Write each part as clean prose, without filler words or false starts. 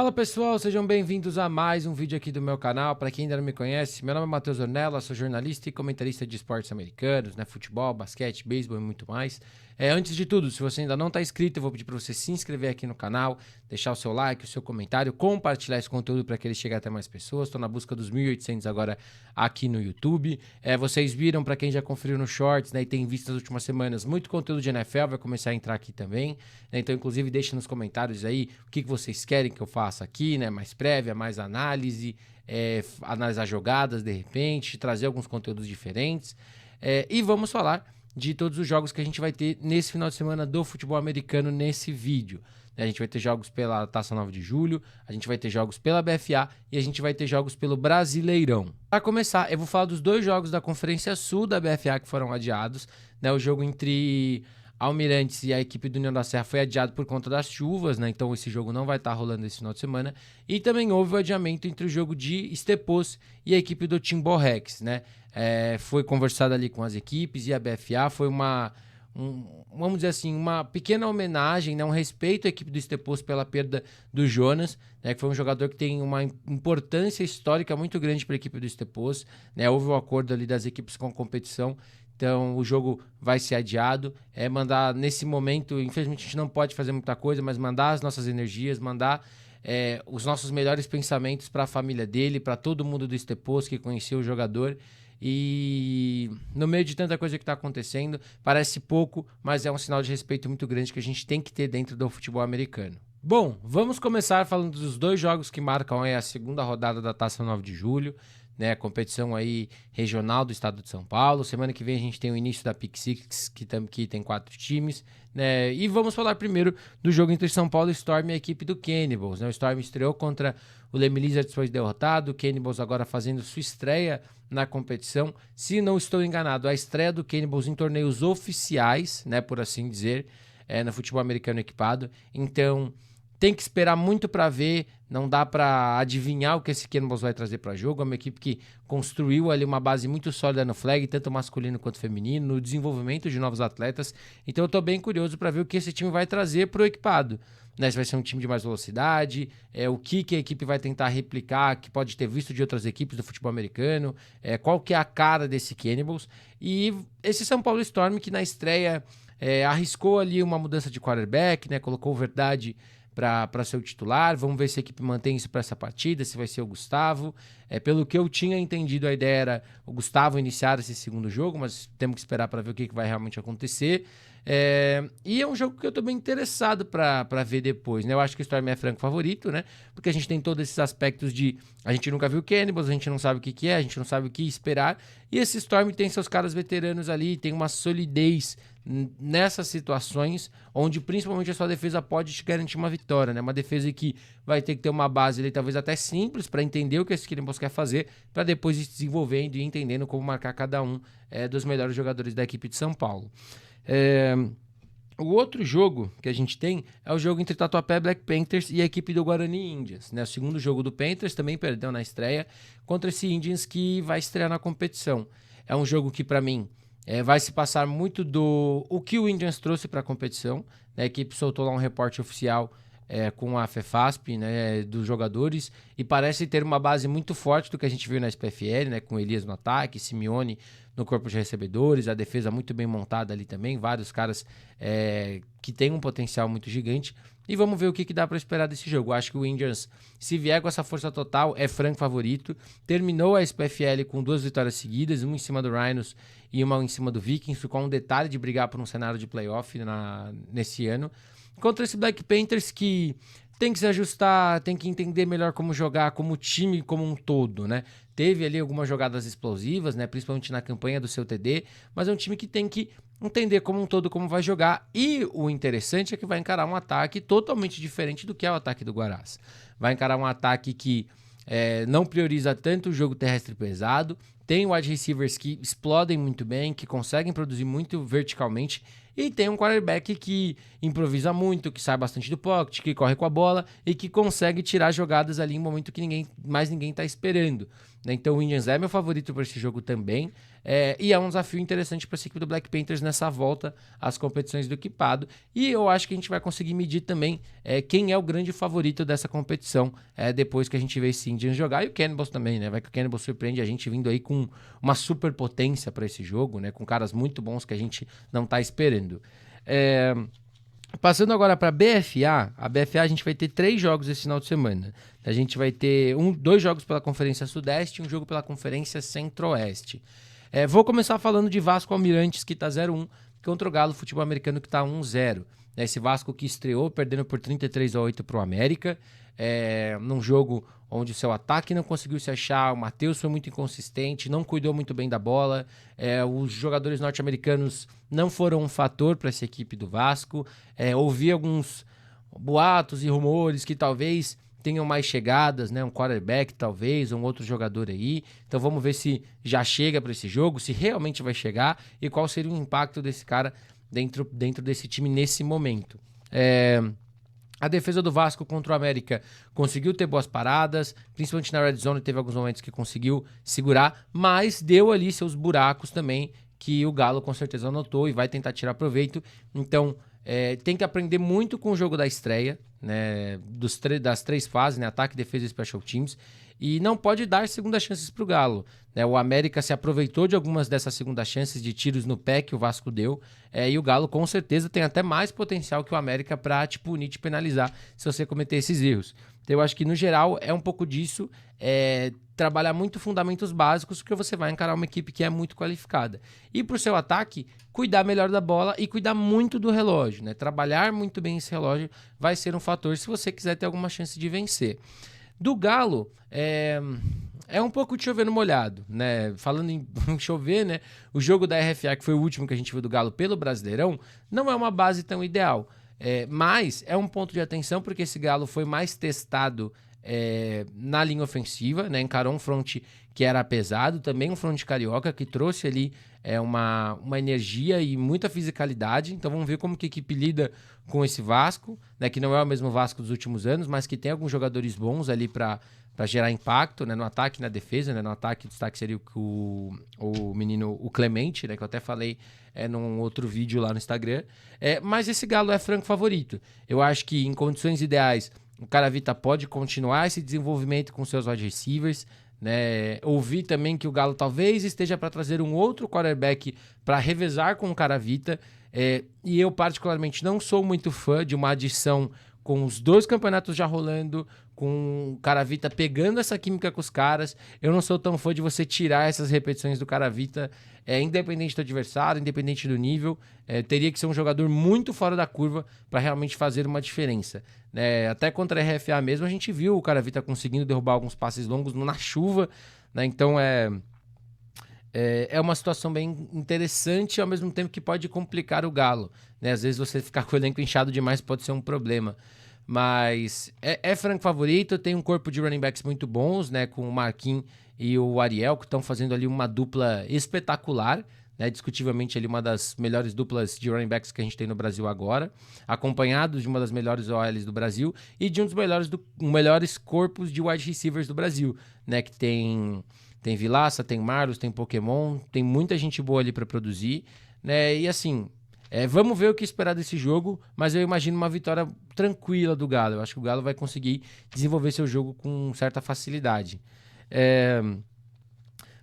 Fala pessoal, sejam bem-vindos a mais um vídeo aqui do meu canal. Para quem ainda não me conhece, meu nome é Matheus Ornella, sou jornalista e comentarista de esportes americanos, né, futebol, basquete, beisebol e muito mais. Antes de tudo, se você ainda não está inscrito, eu vou pedir para você se inscrever aqui no canal, deixar o seu like, o seu comentário, compartilhar esse conteúdo para que ele chegue até mais pessoas. Estou na busca dos 1.800 agora aqui no YouTube. Vocês viram, para quem já conferiu no Shorts, né, e tem visto nas últimas semanas, muito conteúdo de NFL vai começar a entrar aqui também. Né, então, inclusive, deixe nos comentários aí o que vocês querem que eu faça aqui, né? Mais prévia, mais análise, analisar jogadas de repente, trazer alguns conteúdos diferentes. E vamos falar de todos os jogos que a gente vai ter nesse final de semana do futebol americano nesse vídeo. A gente vai ter jogos pela Taça 9 de Julho, a gente vai ter jogos pela BFA e a gente vai ter jogos pelo Brasileirão. Para começar, eu vou falar dos dois jogos da Conferência Sul da BFA que foram adiados, né? O jogo entre Almirantes e a equipe do União da Serra foi adiado por conta das chuvas, né? Então esse jogo não vai estar rolando esse final de semana. E também houve o adiamento entre o jogo de Estepos e a equipe do Timbó Rex, né? Foi conversado ali com as equipes e a BFA foi vamos dizer assim, uma pequena homenagem, né? Um respeito à equipe do Estepos pela perda do Jonas, né? Que foi um jogador que tem uma importância histórica muito grande para a equipe do Estepos, né? Houve o acordo ali das equipes com a competição. Então, o jogo vai ser adiado. Mandar, nesse momento, infelizmente a gente não pode fazer muita coisa, mas mandar as nossas energias, mandar os nossos melhores pensamentos para a família dele, para todo mundo do Estepos que conheceu o jogador. E no meio de tanta coisa que está acontecendo, parece pouco, mas é um sinal de respeito muito grande que a gente tem que ter dentro do futebol americano. Bom, vamos começar falando dos dois jogos que marcam a segunda rodada da Taça 9 de Julho. Né, competição aí regional do estado de São Paulo. Semana que vem a gente tem o início da Pick Six, que tem 4 times. Né, e vamos falar primeiro do jogo entre São Paulo Storm e a equipe do Cannibals. Né, o Storm estreou contra o Leme Lizards, foi derrotado. O Cannibals agora fazendo sua estreia na competição. Se não estou enganado, a estreia do Cannibals em torneios oficiais, né, por assim dizer, no futebol americano equipado. Então, tem que esperar muito para ver, não dá para adivinhar o que esse Cannibals vai trazer para jogo. É uma equipe que construiu ali uma base muito sólida no flag, tanto masculino quanto feminino, no desenvolvimento de novos atletas. Então eu tô bem curioso para ver o que esse time vai trazer pro equipado. Né, se vai ser um time de mais velocidade, o que a equipe vai tentar replicar, que pode ter visto de outras equipes do futebol americano, qual que é a cara desse Cannibals. E esse São Paulo Storm que na estreia arriscou ali uma mudança de quarterback, né, colocou o Verdade para ser o titular. Vamos ver se a equipe mantém isso para essa partida, se vai ser o Gustavo. Pelo que eu tinha entendido, a ideia era o Gustavo iniciar esse segundo jogo, mas temos que esperar para ver o que vai realmente acontecer. E é um jogo que eu tô bem interessado para ver depois, né? Eu acho que o Storm é franco favorito, né? Porque a gente tem todos esses aspectos de a gente nunca viu o Cannibals, a gente não sabe o que é, a gente não sabe o que esperar. E esse Storm tem seus caras veteranos ali, tem uma solidez nessas situações onde principalmente a sua defesa pode te garantir uma vitória, né? Uma defesa que vai ter que ter uma base ali talvez até simples para entender o que esse Cannibals quer fazer, para depois ir se desenvolvendo e entendendo como marcar cada um dos melhores jogadores da equipe de São Paulo. O outro jogo que a gente tem é o jogo entre Tatuapé Black Panthers e a equipe do Guarani Indians, né? O segundo jogo do Panthers também perdeu na estreia contra esse Indians que vai estrear na competição. É um jogo que, para mim, vai se passar muito o que o Indians trouxe para a competição. A equipe soltou lá um reporte oficial com a FEFASP, né, dos jogadores, e parece ter uma base muito forte do que a gente viu na SPFL, né, com Elias no ataque, Simeone no corpo de recebedores, a defesa muito bem montada ali também, vários caras que têm um potencial muito gigante. E vamos ver o que dá para esperar desse jogo. Acho que o Indians, se vier com essa força total, é franco favorito. Terminou a SPFL com 2 vitórias seguidas, uma em cima do Rhinos e uma em cima do Vikings, ficou um detalhe de brigar por um cenário de playoff nesse ano. Contra esse Black Panthers que tem que se ajustar, tem que entender melhor como jogar, como time como um todo, né? Teve ali algumas jogadas explosivas, né? Principalmente na campanha do seu TD, mas é um time que tem que entender como um todo como vai jogar. E o interessante é que vai encarar um ataque totalmente diferente do que é o ataque do Guarás. Vai encarar um ataque que não prioriza tanto o jogo terrestre pesado, tem wide receivers que explodem muito bem, que conseguem produzir muito verticalmente. e tem um quarterback que improvisa muito, que sai bastante do pocket, que corre com a bola e que consegue tirar jogadas ali em um momento que ninguém tá esperando. Né? Então o Indians é meu favorito para esse jogo também. E é um desafio interessante para essa equipe do Black Panthers nessa volta às competições do equipado. E eu acho que a gente vai conseguir medir também quem é o grande favorito dessa competição depois que a gente vê esse Indians jogar. E o Cannibals também, né? Vai que o Cannibals surpreende a gente vindo aí com uma super potência para esse jogo, né? Com caras muito bons que a gente não tá esperando. Passando agora para a BFA a gente vai ter 3 jogos esse final de semana. A gente vai ter 2 jogos pela Conferência Sudeste e um jogo pela Conferência Centro-Oeste. Vou começar falando de Vasco Almirantes, que está 0-1, contra o Galo Futebol Americano, que está 1-0. Esse Vasco que estreou perdendo por 33-8 para o América, num jogo onde o seu ataque não conseguiu se achar, o Matheus foi muito inconsistente, não cuidou muito bem da bola, os jogadores norte-americanos não foram um fator para essa equipe do Vasco. Ouvi alguns boatos e rumores que talvez tenham mais chegadas, né? Um quarterback talvez, um outro jogador aí. Então vamos ver se já chega para esse jogo, se realmente vai chegar e qual seria o impacto desse cara dentro desse time nesse momento. A defesa do Vasco contra o América conseguiu ter boas paradas, principalmente na red zone, teve alguns momentos que conseguiu segurar, mas deu ali seus buracos também, que o Galo com certeza notou e vai tentar tirar proveito. Então, tem que aprender muito com o jogo da estreia, né, das 3 fases, né, ataque, defesa e special teams, e não pode dar segundas chances para o Galo. Né? O América se aproveitou de algumas dessas segundas chances de tiros no pé que o Vasco deu, e o Galo com certeza tem até mais potencial que o América para te punir, te penalizar se você cometer esses erros. Então eu acho que no geral é um pouco disso, trabalhar muito fundamentos básicos, porque você vai encarar uma equipe que é muito qualificada. E para o seu ataque, cuidar melhor da bola e cuidar muito do relógio. Né? Trabalhar muito bem esse relógio vai ser um fator se você quiser ter alguma chance de vencer. Do Galo, é um pouco de chover no molhado, né? Falando em chover, né? O jogo da RFA, que foi o último que a gente viu do Galo pelo Brasileirão, não é uma base tão ideal. Mas é um ponto de atenção porque esse Galo foi mais testado na linha ofensiva, né? Encarou um front que era pesado, também um front carioca que trouxe ali uma energia e muita fisicalidade. Então vamos ver como que a equipe lida com esse Vasco, né? Que não é o mesmo Vasco dos últimos anos, mas que tem alguns jogadores bons ali para gerar impacto, né, no ataque e na defesa. Né, no ataque, o destaque seria o menino, o Clemente, né, que eu até falei num outro vídeo lá no Instagram. Mas esse Galo é franco favorito. Eu acho que em condições ideais, o Caravita pode continuar esse desenvolvimento com seus wide receivers. Né? Ouvi também que o Galo talvez esteja para trazer um outro quarterback para revezar com o Caravita. E eu particularmente não sou muito fã de uma adição com os 2 campeonatos já rolando, com o Caravita pegando essa química com os caras. Eu não sou tão fã de você tirar essas repetições do Caravita, independente do adversário, independente do nível. Teria que ser um jogador muito fora da curva para realmente fazer uma diferença. Até contra a RFA mesmo, a gente viu o Caravita conseguindo derrubar alguns passes longos na chuva. Né? Então é uma situação bem interessante e ao mesmo tempo que pode complicar o Galo. Né? Às vezes você ficar com o elenco inchado demais pode ser um problema. Mas é franco favorito, tem um corpo de running backs muito bons, né? Com o Marquinhos e o Ariel, que estão fazendo ali uma dupla espetacular. Né? Discutivelmente ali uma das melhores duplas de running backs que a gente tem no Brasil agora. Acompanhados de uma das melhores OLs do Brasil e de um dos melhores corpos de wide receivers do Brasil. Né? Que tem Vilaça, tem Marlos, tem Pokémon, tem muita gente boa ali para produzir, né? E assim, vamos ver o que esperar desse jogo, mas eu imagino uma vitória tranquila do Galo. Eu acho que o Galo vai conseguir desenvolver seu jogo com certa facilidade.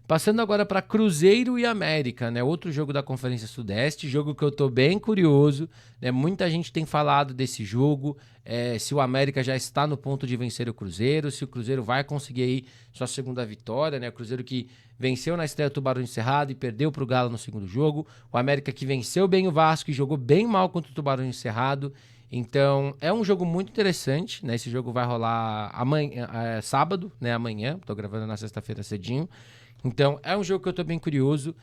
Passando agora para Cruzeiro e América, né? Outro jogo da Conferência Sudeste, jogo que eu tô bem curioso, né? Muita gente tem falado desse jogo, se o América já está no ponto de vencer o Cruzeiro, se o Cruzeiro vai conseguir aí sua segunda vitória, né? O Cruzeiro que venceu na estreia o Tubarão de Cerrado e perdeu para o Galo no segundo jogo, o América que venceu bem o Vasco e jogou bem mal contra o Tubarão de Cerrado. Então, é um jogo muito interessante, né? Esse jogo vai rolar amanhã, sábado, né? Amanhã, tô gravando na sexta-feira cedinho. Então, é um jogo que eu tô bem curioso.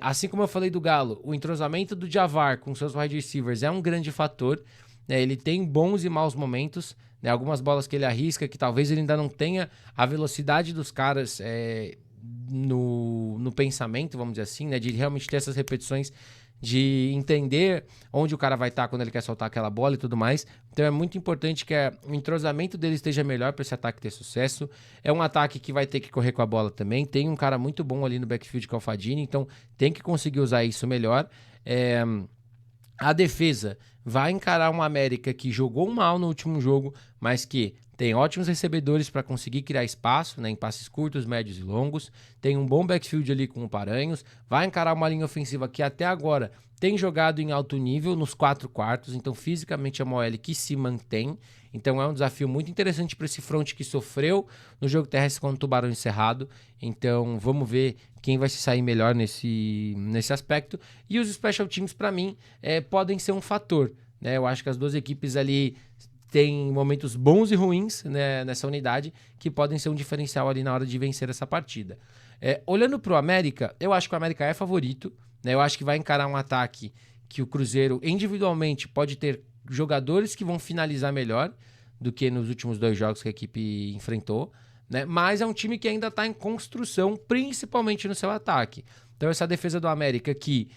Assim como eu falei do Galo, o entrosamento do Javar com seus wide receivers é um grande fator. Né? Ele tem bons e maus momentos. Né? Algumas bolas que ele arrisca, que talvez ele ainda não tenha a velocidade dos caras no pensamento, vamos dizer assim, né? De realmente ter essas repetições de entender onde o cara vai estar quando ele quer soltar aquela bola e tudo mais. Então é muito importante que o entrosamento dele esteja melhor para esse ataque ter sucesso. É um ataque que vai ter que correr com a bola também. Tem um cara muito bom ali no backfield que é o Fadini, então tem que conseguir usar isso melhor. A defesa vai encarar uma América que jogou mal no último jogo, mas que tem ótimos recebedores para conseguir criar espaço, né, em passes curtos, médios e longos. Tem um bom backfield ali com o Paranhos. Vai encarar uma linha ofensiva que até agora tem jogado em alto nível nos 4 quartos. Então, fisicamente, é uma OL que se mantém. Então, é um desafio muito interessante para esse front que sofreu no jogo terrestre contra o Tubarão Encerrado. Então, vamos ver quem vai se sair melhor nesse aspecto. E os special teams, para mim, podem ser um fator, né? Eu acho que as duas equipes ali têm momentos bons e ruins, né, nessa unidade, que podem ser um diferencial ali na hora de vencer essa partida. Olhando para o América, eu acho que o América é favorito, né? Eu acho que vai encarar um ataque que o Cruzeiro individualmente pode ter jogadores que vão finalizar melhor do que nos últimos 2 jogos que a equipe enfrentou, né? Mas é um time que ainda está em construção, principalmente no seu ataque. Então essa defesa do América que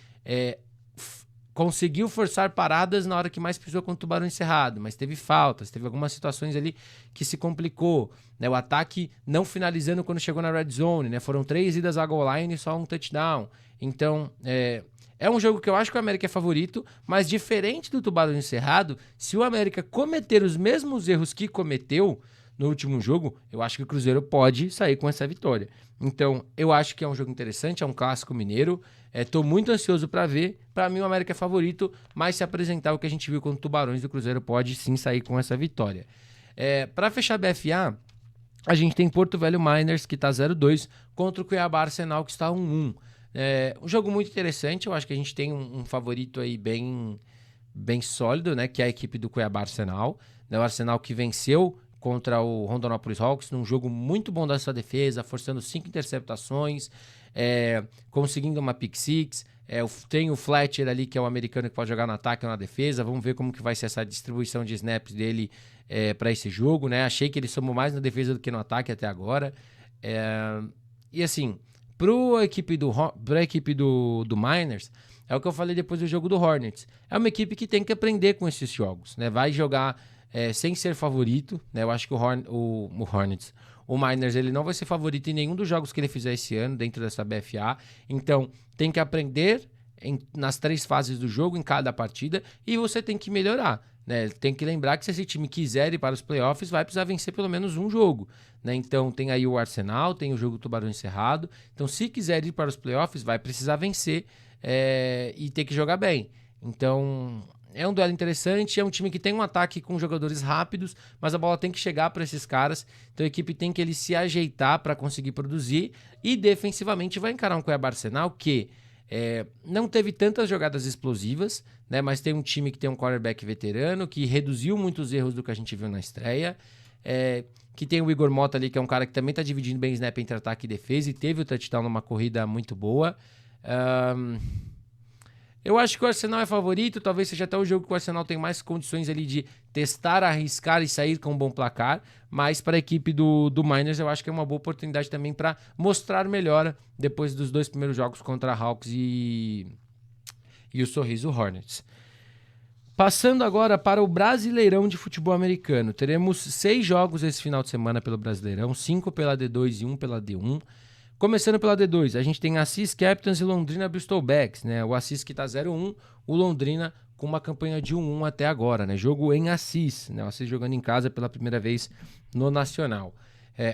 conseguiu forçar paradas na hora que mais precisou contra o Tubarão Encerrado, mas teve faltas, teve algumas situações ali que se complicou, né? O ataque não finalizando quando chegou na red zone, né? Foram 3 idas à goal line e só um touchdown. Então, é um jogo que eu acho que o América é favorito, mas diferente do Tubarão Encerrado, se o América cometer os mesmos erros que cometeu no último jogo, eu acho que o Cruzeiro pode sair com essa vitória. Então, eu acho que é um jogo interessante, é um clássico mineiro. Estou muito ansioso para ver. Para mim, o América é favorito, mas se apresentar o que a gente viu contra o Tubarões, o Cruzeiro pode sim sair com essa vitória. Para fechar a BFA, a gente tem Porto Velho Miners, que está 0-2, contra o Cuiabá Arsenal, que está 1-1. Um jogo muito interessante, eu acho que a gente tem um favorito aí bem sólido, né, que é a equipe do Cuiabá Arsenal. O Arsenal que venceu contra o Rondonópolis Hawks, num jogo muito bom da sua defesa, forçando 5 interceptações, conseguindo uma pick six. Tem o Fletcher ali, que é o americano que pode jogar no ataque ou na defesa. Vamos ver como que vai ser essa distribuição de snaps dele para esse jogo, né? Achei que ele somou mais na defesa do que no ataque até agora. E assim, para a equipe do Miners, é o que eu falei depois do jogo do Hornets. É uma equipe que tem que aprender com esses jogos, né? Vai jogar sem ser favorito, né? Eu acho que o Hornets, o Miners, ele não vai ser favorito em nenhum dos jogos que ele fizer esse ano dentro dessa BFA. Então, tem que aprender nas 3 fases do jogo, em cada partida, e você tem que melhorar, né? Tem que lembrar que se esse time quiser ir para os playoffs, vai precisar vencer pelo menos um jogo, né? Então, tem aí o Arsenal, tem o jogo do Tubarão Encerrado. Então, se quiser ir para os playoffs, vai precisar vencer e ter que jogar bem. Então, é um duelo interessante, é um time que tem um ataque com jogadores rápidos, mas a bola tem que chegar para esses caras, então a equipe tem que se ajeitar para conseguir produzir, e defensivamente vai encarar um Cuiabá Arsenal que não teve tantas jogadas explosivas, né, mas tem um time que tem um quarterback veterano, que reduziu muitos erros do que a gente viu na estreia, que tem o Igor Mota ali, que é um cara que também está dividindo bem snap entre ataque e defesa, e teve o touchdown numa corrida muito boa. Eu acho que o Arsenal é favorito, talvez seja até o jogo que o Arsenal tem mais condições ali de testar, arriscar e sair com um bom placar, mas para a equipe do Miners eu acho que é uma boa oportunidade também para mostrar melhora depois dos 2 primeiros jogos contra a Hawks e o Sorriso Hornets. Passando agora para o Brasileirão de futebol americano, teremos 6 jogos esse final de semana pelo Brasileirão, 5 pela D2 e 1 pela D1. Começando pela D2, a gente tem Assis Captains e Londrina Bristol Becks, né? O Assis que tá 0-1, o Londrina com uma campanha de 1-1 até agora, né? Jogo em Assis, né? O Assis jogando em casa pela primeira vez no Nacional.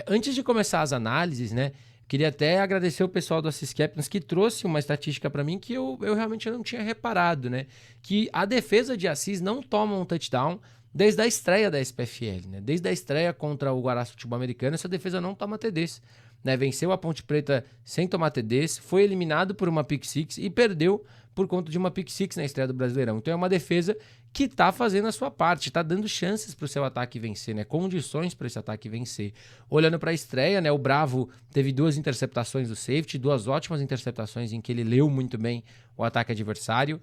Antes de começar as análises, né? Queria até agradecer o pessoal do Assis Captains que trouxe uma estatística para mim que eu realmente não tinha reparado, né? Que a defesa de Assis não toma um touchdown desde a estreia da SPFL, né? Desde a estreia contra o Guará Futebol Americano, essa defesa não toma TDs. Né, venceu a Ponte Preta sem tomar TDs, foi eliminado por uma pick six e perdeu por conta de uma pick six na estreia do Brasileirão. Então é uma defesa que está fazendo a sua parte, está dando chances para o seu ataque vencer, né, condições para esse ataque vencer. Olhando para a estreia, né, o Bravo teve 2 interceptações do safety, 2 ótimas interceptações em que ele leu muito bem o ataque adversário.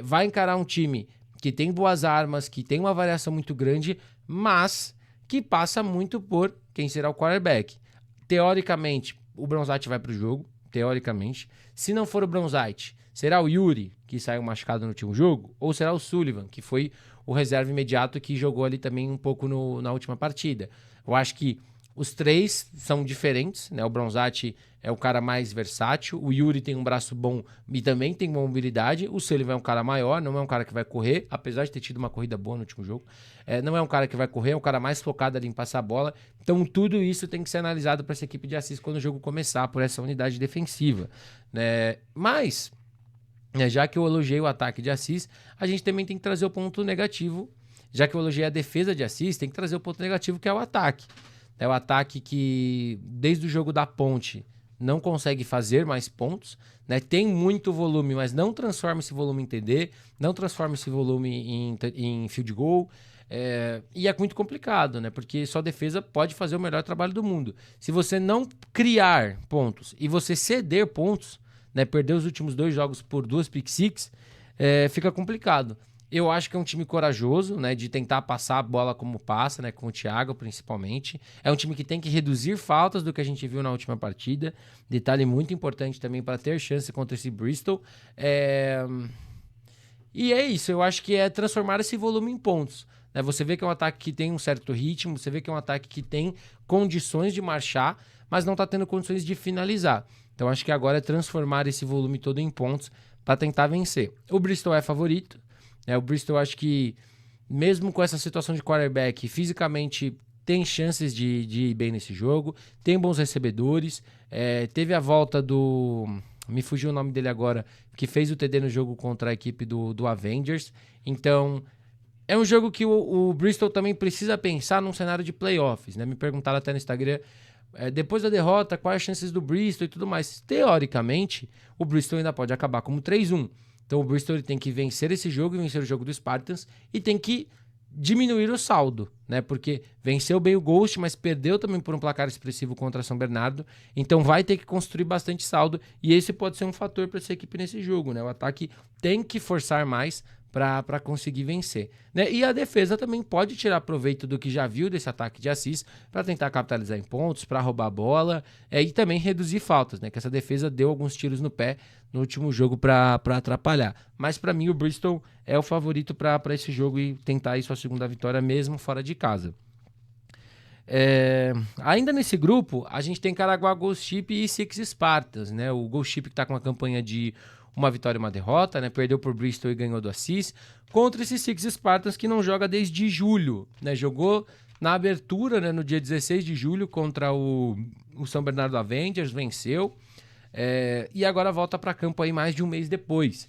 Vai encarar um time que tem boas armas, que tem uma variação muito grande, mas que passa muito por quem será o quarterback. Teoricamente, o Bronzatti vai para o jogo. teoricamente. Se não for o Bronzite, será o Yuri, que saiu machucado no último jogo, ou será o Sullivan, que foi o reserva imediato que jogou ali também um pouco na última partida. Eu acho que os três são diferentes, né? O Bronzite é o cara mais versátil, o Yuri tem um braço bom e também tem boa mobilidade, o Sullivan é um cara maior, não é um cara que vai correr, apesar de ter tido uma corrida boa no último jogo, não é um cara que vai correr, é um cara mais focado ali em passar a bola, então tudo isso tem que ser analisado para essa equipe de Assis quando o jogo começar, por essa unidade defensiva, né? Mas, né, já que eu elogiei o ataque de Assis, a gente também tem que trazer o ponto negativo, já que eu elogiei a defesa de Assis, tem que trazer o ponto negativo que é o ataque. É o ataque que, desde o jogo da Ponte, não consegue fazer mais pontos, né? Tem muito volume, mas não transforma esse volume em TD, não transforma esse volume em field goal. E é muito complicado, né? Porque sua defesa pode fazer o melhor trabalho do mundo. Se você não criar pontos e você ceder pontos, né? Perder os últimos 2 jogos por 2 pick six, fica complicado. Eu acho que é um time corajoso, né, de tentar passar a bola como passa, né, com o Thiago principalmente. É um time que tem que reduzir faltas do que a gente viu na última partida. Detalhe muito importante também para ter chance contra esse Bristol. E é isso, eu acho que é transformar esse volume em pontos. Né? Você vê que é um ataque que tem um certo ritmo, você vê que é um ataque que tem condições de marchar, mas não está tendo condições de finalizar. Então acho que agora é transformar esse volume todo em pontos para tentar vencer. O Bristol é favorito. O Bristol, acho que, mesmo com essa situação de quarterback, fisicamente tem chances de ir bem nesse jogo, tem bons recebedores, teve a volta do... Me fugiu o nome dele agora, que fez o TD no jogo contra a equipe do Avengers. Então, é um jogo que o Bristol também precisa pensar num cenário de playoffs, né? Me perguntaram até no Instagram, depois da derrota, quais as chances do Bristol e tudo mais. Teoricamente, o Bristol ainda pode acabar como 3-1. Então o Bristol ele tem que vencer esse jogo e vencer o jogo do Spartans e tem que diminuir o saldo, né? Porque venceu bem o Ghost, mas perdeu também por um placar expressivo contra São Bernardo. Então vai ter que construir bastante saldo e esse pode ser um fator para essa equipe nesse jogo, né? O ataque tem que forçar mais para conseguir vencer, né? E a defesa também pode tirar proveito do que já viu desse ataque de Assis para tentar capitalizar em pontos, para roubar a bola e também reduzir faltas, né? Que essa defesa deu alguns tiros no pé no último jogo para atrapalhar. Mas para mim o Bristol é o favorito para esse jogo e tentar aí sua segunda vitória mesmo fora de casa. Ainda nesse grupo, a gente tem Caraguá Ghost Ship e Six Spartans, né? O Ghost Ship que está com uma campanha de uma vitória e uma derrota, né? Perdeu por Bristol e ganhou do Assis, contra esse Six Spartans que não joga desde julho, né? Jogou na abertura, né, no dia 16 de julho contra o São Bernardo Avengers, venceu, e agora volta para campo aí mais de um mês depois.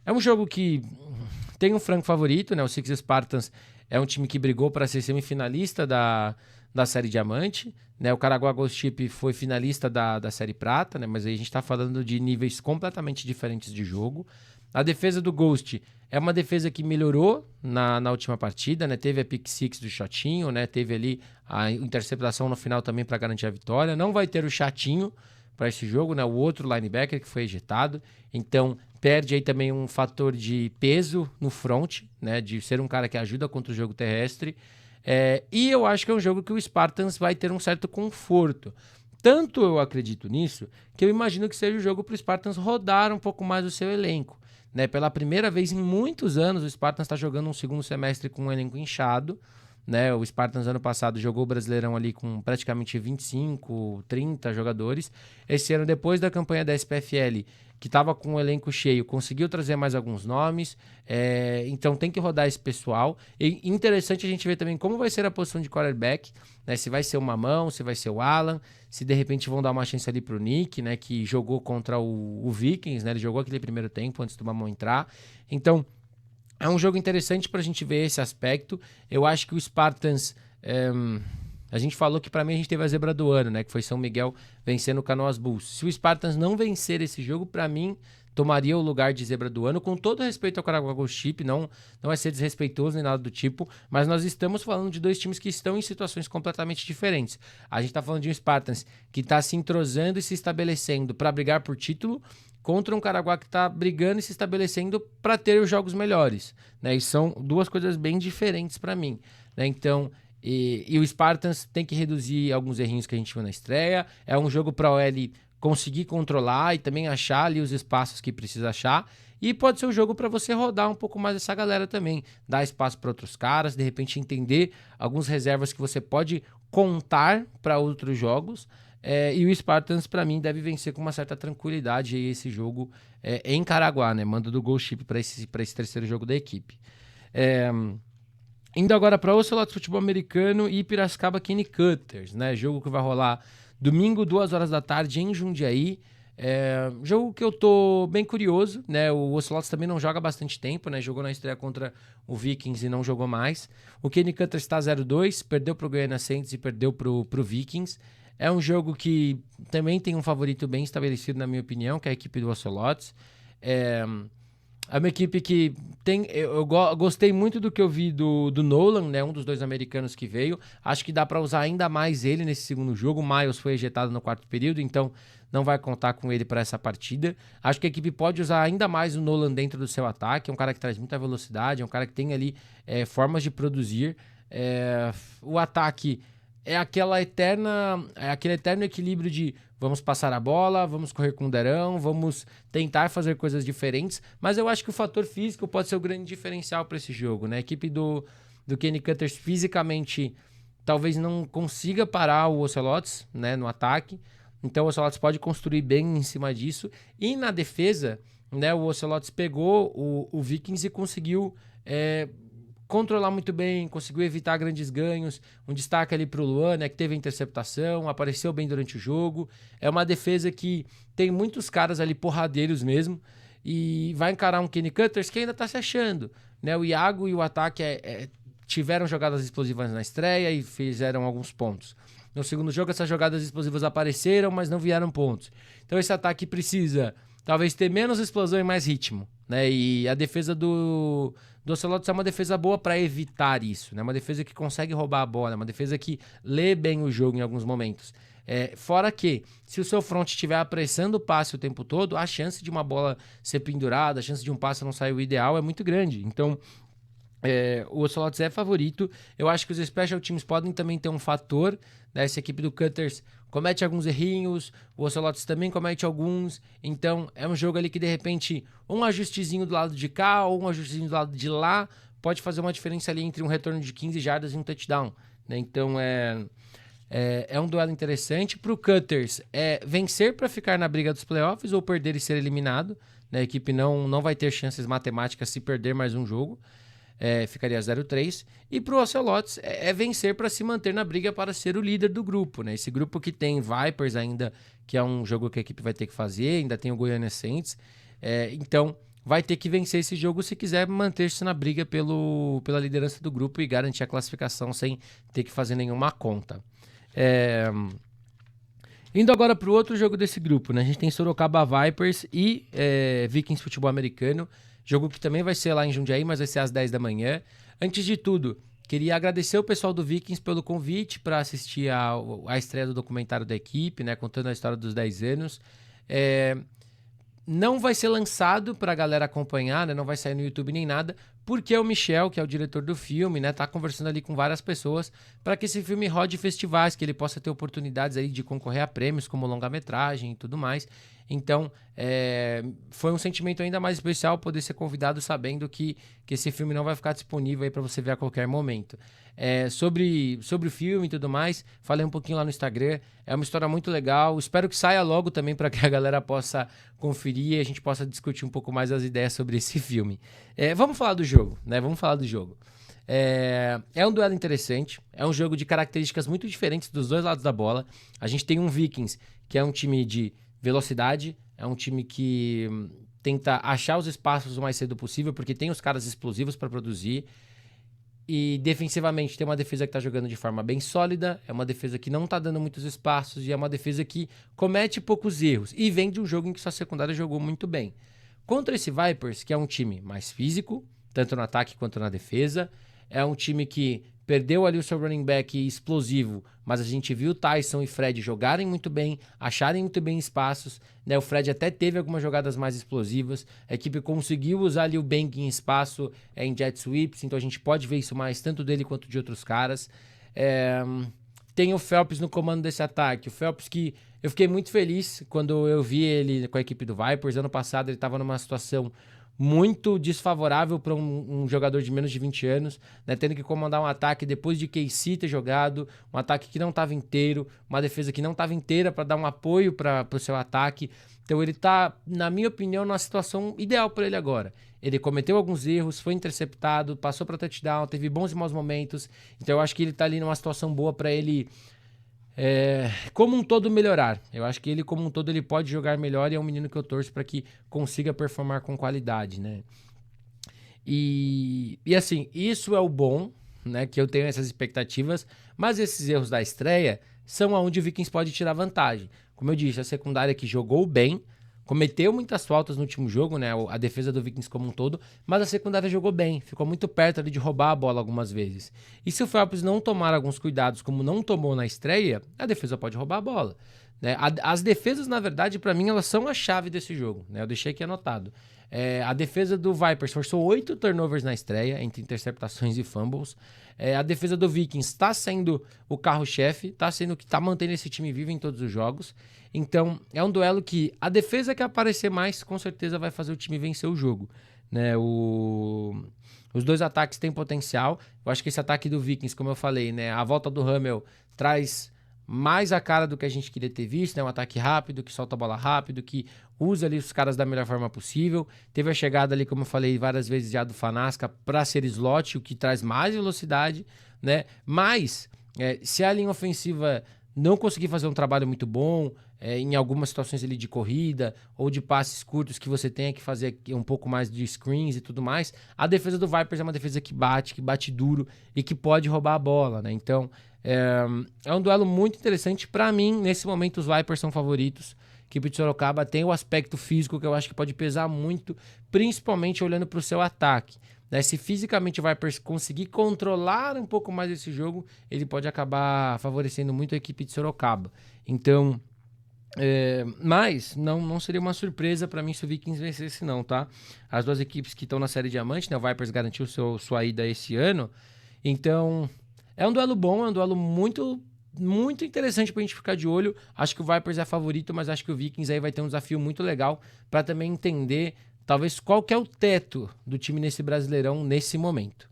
É um jogo que tem um franco favorito, né? O Six Spartans é um time que brigou para ser semifinalista da Série Diamante, né? O Caraguá Ghost Ship foi finalista da Série Prata, né? Mas aí a gente está falando de níveis completamente diferentes de jogo. A defesa do Ghost é uma defesa que melhorou na última partida, né? Teve a pick six do Chatinho, né? Teve ali a interceptação no final também para garantir a vitória. Não vai ter o Chatinho para esse jogo, né? O outro linebacker que foi ejetado. Então perde aí também um fator de peso no front, né? De ser um cara que ajuda contra o jogo terrestre. E eu acho que é um jogo que o Spartans vai ter um certo conforto. Tanto eu acredito nisso, que eu imagino que seja o jogo para o Spartans rodar um pouco mais o seu elenco. Né? Pela primeira vez em muitos anos, o Spartans está jogando um segundo semestre com um elenco inchado. Né? O Spartans ano passado jogou o Brasileirão ali com praticamente 25, 30 jogadores. Esse ano, depois da campanha da SPFL, que estava com o elenco cheio, conseguiu trazer mais alguns nomes, então tem que rodar esse pessoal. E interessante a gente ver também como vai ser a posição de quarterback, né? Se vai ser o Mamão, se vai ser o Alan, se de repente vão dar uma chance ali pro Nick, né? Que jogou contra o Vikings, né? Ele jogou aquele primeiro tempo antes do Mamão entrar. Então é um jogo interessante para a gente ver esse aspecto. Eu acho que o Spartans... A gente falou que para mim a gente teve a zebra do ano, né? Que foi São Miguel vencendo o Canoas Bulls. Se o Spartans não vencer esse jogo, para mim, tomaria o lugar de zebra do ano. Com todo respeito ao Caraguá Ghost Ship, não é ser desrespeitoso nem nada do tipo, mas nós estamos falando de dois times que estão em situações completamente diferentes. A gente está falando de um Spartans que está se entrosando e se estabelecendo para brigar por título, contra um Caraguá que está brigando e se estabelecendo para ter os jogos melhores. Né? E são duas coisas bem diferentes para mim. Né? Então... E o Spartans tem que reduzir alguns errinhos que a gente viu na estreia. É um jogo para OL conseguir controlar e também achar ali os espaços que precisa achar. E pode ser um jogo para você rodar um pouco mais essa galera também, dar espaço para outros caras, de repente entender algumas reservas que você pode contar para outros jogos. E o Spartans, para mim, deve vencer com uma certa tranquilidade aí esse jogo em Caraguá, né? Manda do Ghost Ship para esse terceiro jogo da equipe. Indo agora para Ocelots Futebol Americano e Piracicaba Kenny Cutters, né? Jogo que vai rolar domingo, 2 horas da tarde, em Jundiaí. Jogo que eu tô bem curioso, né? O Ocelots também não joga há bastante tempo, né? Jogou na estreia contra o Vikings e não jogou mais. O Kenny Cutters está 0-2, perdeu pro Goiânia Saints e perdeu pro Vikings. É um jogo que também tem um favorito bem estabelecido, na minha opinião, que é a equipe do Ocelots. É uma equipe que tem... Eu gostei muito do que eu vi do Nolan, né? Um dos 2 americanos que veio. Acho que dá para usar ainda mais ele nesse segundo jogo. O Miles foi ejetado no 4º período, então não vai contar com ele para essa partida. Acho que a equipe pode usar ainda mais o Nolan dentro do seu ataque. É um cara que traz muita velocidade, é um cara que tem ali formas de produzir. O ataque é aquele eterno equilíbrio de vamos passar a bola, vamos correr com o Derão, vamos tentar fazer coisas diferentes, mas eu acho que o fator físico pode ser o grande diferencial para esse jogo, né? A equipe do Kenny Cutters fisicamente talvez não consiga parar o Ocelots, né, no ataque, então o Ocelots pode construir bem em cima disso, e na defesa, né, o Ocelots pegou o Vikings e conseguiu controlar muito bem, conseguiu evitar grandes ganhos. Um destaque ali pro Luan, né, que teve a interceptação, apareceu bem durante o jogo. É uma defesa que tem muitos caras ali porradeiros mesmo, e vai encarar um Kenny Cutters que ainda tá se achando, né? O Iago e o ataque tiveram jogadas explosivas na estreia e fizeram alguns pontos. No segundo jogo, essas jogadas explosivas apareceram, mas não vieram pontos. Então esse ataque precisa talvez ter menos explosão e mais ritmo, né? E a defesa do Ocelots é uma defesa boa para evitar isso, né? Uma defesa que consegue roubar a bola, uma defesa que lê bem o jogo em alguns momentos. Fora que, se o seu front estiver apressando o passe o tempo todo, a chance de uma bola ser pendurada, a chance de um passe não sair o ideal é muito grande. Então, o Ocelots é favorito. Eu acho que os Special Teams podem também ter um fator, né? Essa equipe do Cutters comete alguns errinhos, o Ocelots também comete alguns, então é um jogo ali que de repente um ajustezinho do lado de cá ou um ajustezinho do lado de lá pode fazer uma diferença ali entre um retorno de 15 jardas e um touchdown, né? Então é um duelo interessante. Para o Cutters vencer para ficar na briga dos playoffs ou perder e ser eliminado, né? A equipe não vai ter chances matemáticas se perder mais um jogo. Ficaria 0-3. E pro Ocelots vencer para se manter na briga para ser o líder do grupo, né? Esse grupo que tem Vipers ainda, que é um jogo que a equipe vai ter que fazer, ainda tem o Goiânia Saints. Então, vai ter que vencer esse jogo se quiser manter-se na briga pela liderança do grupo e garantir a classificação sem ter que fazer nenhuma conta. Indo agora pro outro jogo desse grupo, né? A gente tem Sorocaba Vipers e Vikings Futebol Americano. Jogo que também vai ser lá em Jundiaí, mas vai ser às 10 da manhã. Antes de tudo, queria agradecer o pessoal do Vikings pelo convite para assistir a estreia do documentário da equipe, né, contando a história dos 10 anos. Não vai ser lançado para a galera acompanhar, né, não vai sair no YouTube nem nada, porque o Michel, que é o diretor do filme, né, tá conversando ali com várias pessoas para que esse filme rode festivais, que ele possa ter oportunidades aí de concorrer a prêmios como longa-metragem e tudo mais. Então, foi um sentimento ainda mais especial poder ser convidado sabendo que esse filme não vai ficar disponível aí para você ver a qualquer momento. Sobre o filme e tudo mais, falei um pouquinho lá no Instagram. É uma história muito legal. Espero que saia logo também para que a galera possa conferir e a gente possa discutir um pouco mais as ideias sobre esse filme. Vamos falar do jogo, né? Vamos falar do jogo. É um duelo interessante, é um jogo de características muito diferentes dos dois lados da bola. A gente tem um Vikings, que é um time de velocidade, é um time que tenta achar os espaços o mais cedo possível, porque tem os caras explosivos para produzir. E defensivamente tem uma defesa que está jogando de forma bem sólida, é uma defesa que não está dando muitos espaços e é uma defesa que comete poucos erros. E vem de um jogo em que sua secundária jogou muito bem. Contra esse Vipers, que é um time mais físico, tanto no ataque quanto na defesa, é um time que perdeu ali o seu running back explosivo, mas a gente viu o Tyson e Fred jogarem muito bem, acharem muito bem espaços, né? O Fred até teve algumas jogadas mais explosivas, a equipe conseguiu usar ali o Bank em espaço, em jet sweeps, então a gente pode ver isso mais tanto dele quanto de outros caras. tem o Phelps no comando desse ataque. O Phelps que eu fiquei muito feliz quando eu vi ele com a equipe do Vipers. Ano passado ele estava numa situação muito desfavorável para um jogador de menos de 20 anos, né, tendo que comandar um ataque depois de KC ter jogado, um ataque que não estava inteiro, uma defesa que não estava inteira para dar um apoio para o seu ataque. Então ele está, na minha opinião, numa situação ideal para ele agora. Ele cometeu alguns erros, foi interceptado, passou para touchdown, teve bons e maus momentos. Então eu acho que ele está ali numa situação boa para ele, como um todo, melhorar. Eu acho que ele, como um todo, ele pode jogar melhor e é um menino que eu torço para que consiga performar com qualidade, né? E assim, isso é o bom, né? Que eu tenho essas expectativas, mas esses erros da estreia são onde o Vikings pode tirar vantagem. Como eu disse, a secundária que jogou bem, cometeu muitas faltas no último jogo, né? A defesa do Vikings como um todo, mas a secundária jogou bem, ficou muito perto ali de roubar a bola algumas vezes. E se o Phelps não tomar alguns cuidados, como não tomou na estreia, a defesa pode roubar a bola, né? As defesas, na verdade, para mim, elas são a chave desse jogo, né? Eu deixei aqui anotado. A defesa do Vipers forçou 8 turnovers na estreia, entre interceptações e fumbles. A defesa do Vikings está sendo o carro-chefe, está sendo o que está mantendo esse time vivo em todos os jogos. Então, é um duelo que a defesa que aparecer mais, com certeza vai fazer o time vencer o jogo, né? Os dois ataques têm potencial. Eu acho que esse ataque do Vikings, como eu falei, né? A volta do Hummel traz mais a cara do que a gente queria ter visto, né? Um ataque rápido, que solta a bola rápido, que usa ali os caras da melhor forma possível. Teve a chegada ali, como eu falei várias vezes, já do Fanasca para ser slot, o que traz mais velocidade, né? Mas, se a linha ofensiva não conseguir fazer um trabalho muito bom, em algumas situações ali de corrida ou de passes curtos que você tenha que fazer um pouco mais de screens e tudo mais, a defesa do Vipers é uma defesa que bate duro e que pode roubar a bola, né? Então, é um duelo muito interessante. Para mim, nesse momento, os Vipers são favoritos. A equipe de Sorocaba tem o aspecto físico que eu acho que pode pesar muito, principalmente olhando para o seu ataque, né? Se fisicamente o Vipers conseguir controlar um pouco mais esse jogo, ele pode acabar favorecendo muito a equipe de Sorocaba. Então, mas não seria uma surpresa para mim se o Vikings vencesse não, tá? As duas equipes que estão na série Diamante, né? O Vipers garantiu sua ida esse ano. Então, é um duelo bom, é um duelo muito, muito interessante pra gente ficar de olho. Acho que o Vipers é favorito, mas acho que o Vikings aí vai ter um desafio muito legal para também entender, talvez, qual que é o teto do time nesse Brasileirão nesse momento.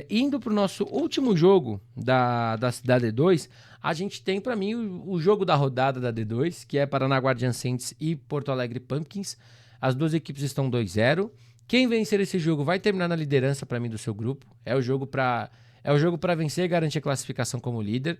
Indo pro nosso último jogo da D2, a gente tem, para mim, o jogo da rodada da D2, que é Paraná Guardian Saints e Porto Alegre Pumpkins. As duas equipes estão 2-0. Quem vencer esse jogo vai terminar na liderança, para mim, do seu grupo. É o jogo para vencer e garantir a classificação como líder.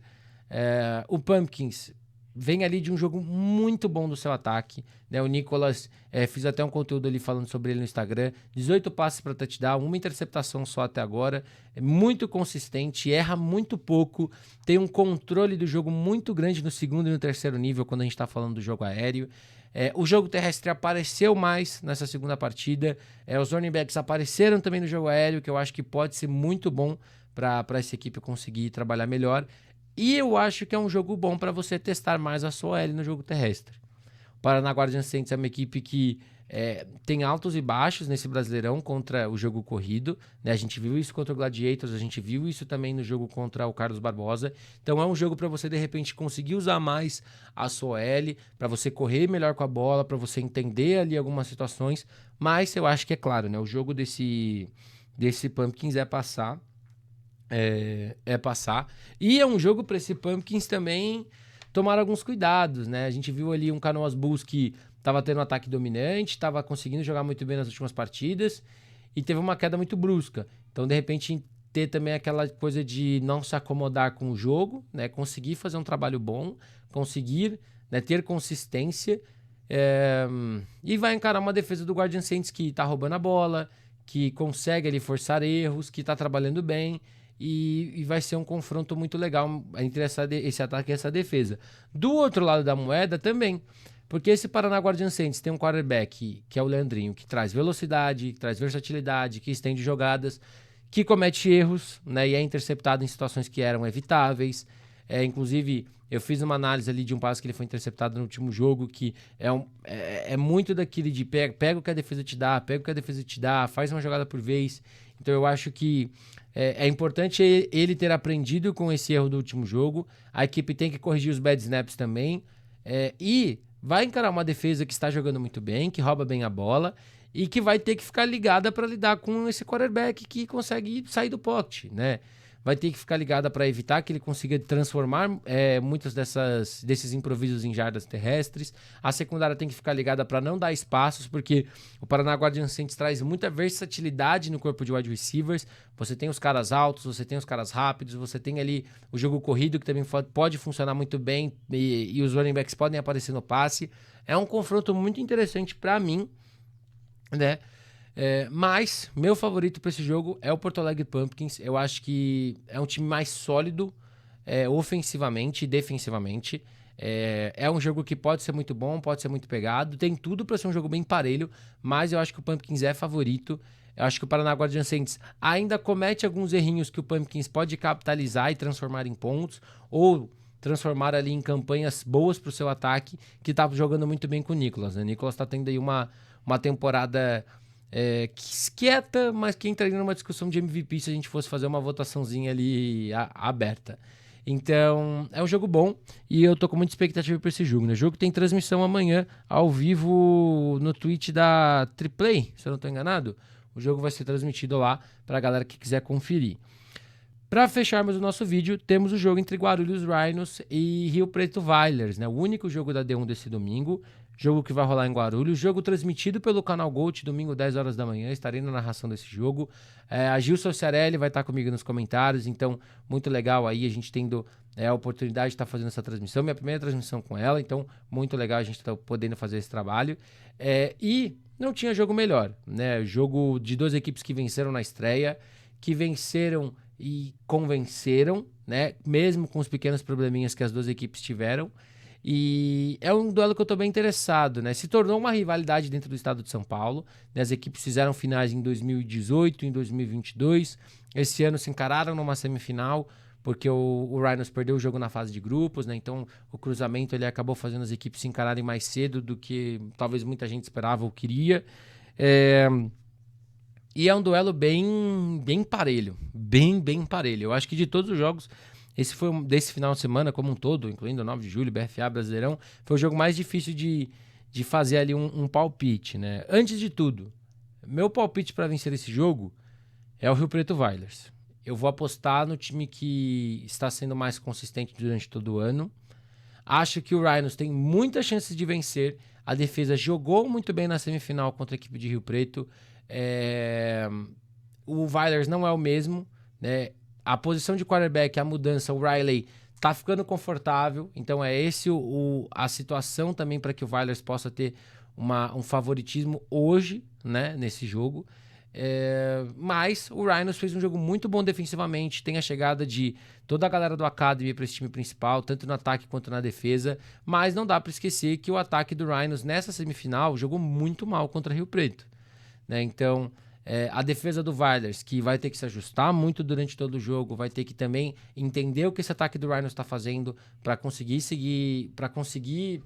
O Pumpkins vem ali de um jogo muito bom do seu ataque, né? O Nicolas, fiz até um conteúdo ali falando sobre ele no Instagram, 18 passes para touchdown, uma interceptação só até agora, é muito consistente, erra muito pouco, tem um controle do jogo muito grande no segundo e no terceiro nível quando a gente está falando do jogo aéreo. O jogo terrestre apareceu mais nessa segunda partida, os running backs apareceram também no jogo aéreo, que eu acho que pode ser muito bom para essa equipe conseguir trabalhar melhor. E eu acho que é um jogo bom para você testar mais a sua OL no jogo terrestre. O Paraná Guardian Saints é uma equipe que tem altos e baixos nesse Brasileirão contra o jogo corrido, né? A gente viu isso contra o Gladiators, a gente viu isso também no jogo contra o Carlos Barbosa. Então é um jogo para você, de repente, conseguir usar mais a sua OL, para você correr melhor com a bola, para você entender ali algumas situações. Mas eu acho que é claro, né? O jogo desse Pumpkins é passar. Passar. E é um jogo para esse Pumpkins também tomar alguns cuidados, né? A gente viu ali um Canoas Bulls que estava tendo um ataque dominante, estava conseguindo jogar muito bem nas últimas partidas e teve uma queda muito brusca. Então, de repente, ter também aquela coisa de não se acomodar com o jogo, né? Conseguir fazer um trabalho bom, conseguir, né, ter consistência, e vai encarar uma defesa do Guardian Saints que tá roubando a bola, que consegue ali forçar erros, que tá trabalhando bem. E vai ser um confronto muito legal entre esse ataque e essa defesa. Do outro lado da moeda também, porque esse Paraná Guardian Saints tem um quarterback, que é o Leandrinho, que traz velocidade, que traz versatilidade, que estende jogadas, que comete erros, né, e é interceptado em situações que eram evitáveis. Inclusive, eu fiz uma análise ali de um passe que ele foi interceptado no último jogo, que é muito daquele de pega o que a defesa te dá, faz uma jogada por vez. Então eu acho que é importante ele ter aprendido com esse erro do último jogo. A equipe tem que corrigir os bad snaps também. E vai encarar uma defesa que está jogando muito bem, que rouba bem a bola e que vai ter que ficar ligada para lidar com esse quarterback que consegue sair do pocket, né? Vai ter que ficar ligada para evitar que ele consiga transformar muitos desses improvisos em jardas terrestres. A secundária tem que ficar ligada para não dar espaços, porque o Paraná Guardian Saints traz muita versatilidade no corpo de wide receivers. Você tem os caras altos, você tem os caras rápidos, você tem ali o jogo corrido, que também pode funcionar muito bem, e os running backs podem aparecer no passe. É um confronto muito interessante para mim, né? Mas meu favorito para esse jogo é o Porto Alegre Pumpkins. Eu acho que é um time mais sólido ofensivamente e defensivamente. É um jogo que pode ser muito bom, pode ser muito pegado. Tem tudo para ser um jogo bem parelho, mas eu acho que o Pumpkins é favorito. Eu acho que o Paraná Guardian Saints ainda comete alguns errinhos que o Pumpkins pode capitalizar e transformar em pontos, ou transformar ali em campanhas boas para o seu ataque, que tá jogando muito bem com o Nicolas, né? O Nicolas tá tendo aí uma temporada quieta, mas que entraria numa discussão de MVP se a gente fosse fazer uma votaçãozinha ali aberta. Então, é um jogo bom e eu tô com muita expectativa para esse jogo, né? O jogo tem transmissão amanhã ao vivo no Twitch da Triplay, se eu não tô enganado. O jogo vai ser transmitido lá para a galera que quiser conferir. Para fecharmos o nosso vídeo, temos o jogo entre Guarulhos Rhinos e Rio Preto Wilders, né? O único jogo da D1 desse domingo, jogo que vai rolar em Guarulhos, jogo transmitido pelo canal Gold, domingo 10 horas da manhã, estarei na narração desse jogo. A Gilson Ciarelli vai estar comigo nos comentários, então muito legal aí a gente tendo a oportunidade de estar fazendo essa transmissão, minha primeira transmissão com ela, então muito legal a gente estar podendo fazer esse trabalho. E não tinha jogo melhor, né? Jogo de duas equipes que venceram na estreia, que venceram e convenceram, né? Mesmo com os pequenos probleminhas que as duas equipes tiveram. E é um duelo que eu tô bem interessado, né? Se tornou uma rivalidade dentro do estado de São Paulo, né? As equipes fizeram finais em 2018, em 2022. Esse ano se encararam numa semifinal, porque o Rhinos perdeu o jogo na fase de grupos, né? Então o cruzamento ele acabou fazendo as equipes se encararem mais cedo do que talvez muita gente esperava ou queria. E é um duelo bem parelho. Bem parelho. Eu acho que de todos os jogos, esse foi desse final de semana como um todo, incluindo o 9 de julho, BFA, Brasileirão, foi o jogo mais difícil de fazer ali um palpite, né? Antes de tudo, meu palpite para vencer esse jogo é o Rio Preto Wilders. Eu vou apostar no time que está sendo mais consistente durante todo o ano. Acho que o Rhinos tem muitas chances de vencer. A defesa jogou muito bem na semifinal contra a equipe de Rio Preto. O Wilders não é o mesmo, né? A posição de quarterback, a mudança, o Riley tá ficando confortável, então é esse a situação também para que o Wilders possa ter um favoritismo hoje, né, nesse jogo. Mas o Rhinos fez um jogo muito bom defensivamente, tem a chegada de toda a galera do Academy para esse time principal, tanto no ataque quanto na defesa, mas não dá para esquecer que o ataque do Rhinos nessa semifinal jogou muito mal contra Rio Preto, né? Então a defesa do Wilders, que vai ter que se ajustar muito durante todo o jogo, vai ter que também entender o que esse ataque do Rhinos está fazendo para conseguir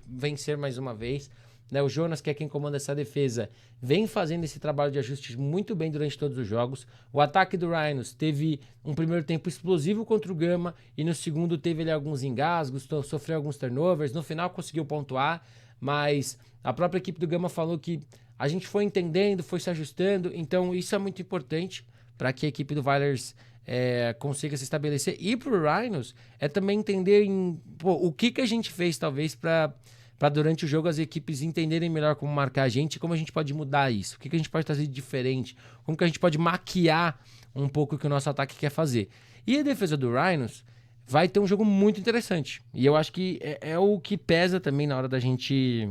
vencer mais uma vez, né? O Jonas, que é quem comanda essa defesa, vem fazendo esse trabalho de ajustes muito bem durante todos os jogos. O ataque do Rhinos teve um primeiro tempo explosivo contra o Gama e no segundo teve ali alguns engasgos, sofreu alguns turnovers, no final conseguiu pontuar, mas a própria equipe do Gama falou que a gente foi entendendo, foi se ajustando, então isso é muito importante para que a equipe do Wilders consiga se estabelecer. E para o Rhinos é também entender o que a gente fez, talvez, para durante o jogo as equipes entenderem melhor como marcar a gente e como a gente pode mudar isso. O que a gente pode trazer de diferente, como que a gente pode maquiar um pouco o que o nosso ataque quer fazer. E a defesa do Rhinos vai ter um jogo muito interessante. E eu acho que é o que pesa também na hora da gente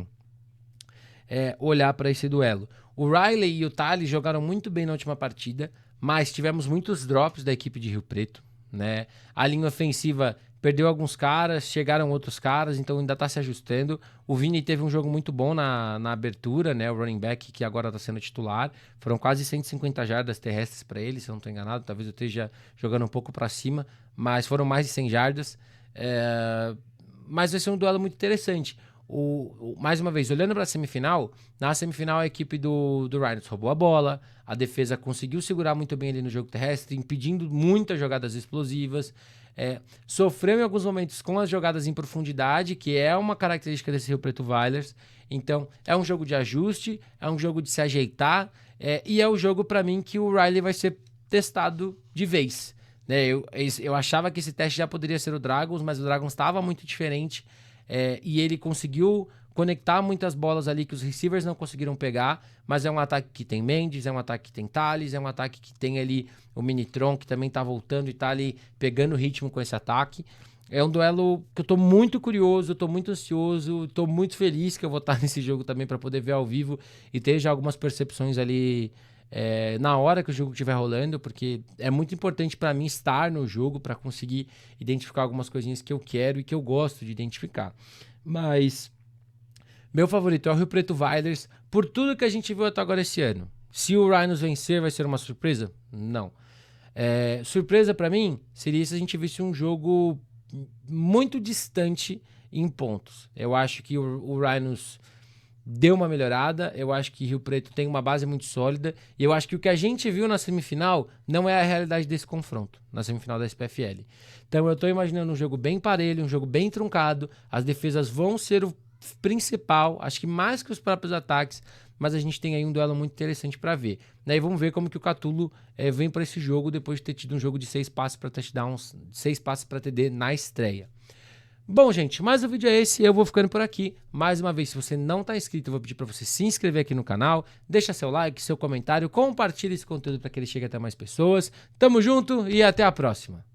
olhar para esse duelo. O Riley e o Thales jogaram muito bem na última partida, mas tivemos muitos drops da equipe de Rio Preto, né? A linha ofensiva perdeu alguns caras, chegaram outros caras, então ainda tá se ajustando. O Vini teve um jogo muito bom na abertura, né? O running back, que agora tá sendo titular. Foram quase 150 jardas terrestres para ele, se eu não tô enganado. Talvez eu esteja jogando um pouco para cima, mas foram mais de 100 jardas. Mas vai ser um duelo muito interessante. mais uma vez, olhando para a semifinal, na semifinal a equipe do Rhinos roubou a bola, a defesa conseguiu segurar muito bem ali no jogo terrestre, impedindo muitas jogadas explosivas, sofreu em alguns momentos com as jogadas em profundidade, que é uma característica desse Rio Preto Wilders. Então, é um jogo de ajuste, é um jogo de se ajeitar, e é o jogo, para mim, que o Riley vai ser testado de vez. Né? Eu achava que esse teste já poderia ser o Dragons, mas o Dragons estava muito diferente, e ele conseguiu conectar muitas bolas ali que os receivers não conseguiram pegar, mas é um ataque que tem Mendes, é um ataque que tem Thales, é um ataque que tem ali o Minitron, que também tá voltando e tá ali pegando ritmo com esse ataque. É um duelo que eu tô muito curioso, tô muito ansioso, tô muito feliz que eu vou estar nesse jogo também para poder ver ao vivo e ter já algumas percepções ali na hora que o jogo estiver rolando, porque é muito importante para mim estar no jogo para conseguir identificar algumas coisinhas que eu quero e que eu gosto de identificar. Mas meu favorito é o Rio Preto Wilders, por tudo que a gente viu até agora esse ano. Se o Rhinos vencer, vai ser uma surpresa? Não. Surpresa para mim seria se a gente visse um jogo muito distante em pontos. Eu acho que o Rhinos deu uma melhorada, eu acho que Rio Preto tem uma base muito sólida, e eu acho que o que a gente viu na semifinal não é a realidade desse confronto, na semifinal da SPFL. Então eu tô imaginando um jogo bem parelho, um jogo bem truncado, as defesas vão ser o principal, acho que mais que os próprios ataques, mas a gente tem aí um duelo muito interessante para ver. E vamos ver como que o Catulo vem para esse jogo depois de ter tido um jogo de 6 passes para touchdowns, 6 passes para TD na estreia. Bom, gente, mais um vídeo é esse, eu vou ficando por aqui. Mais uma vez, se você não está inscrito, eu vou pedir para você se inscrever aqui no canal, deixa seu like, seu comentário, compartilhe esse conteúdo para que ele chegue até mais pessoas. Tamo junto e até a próxima!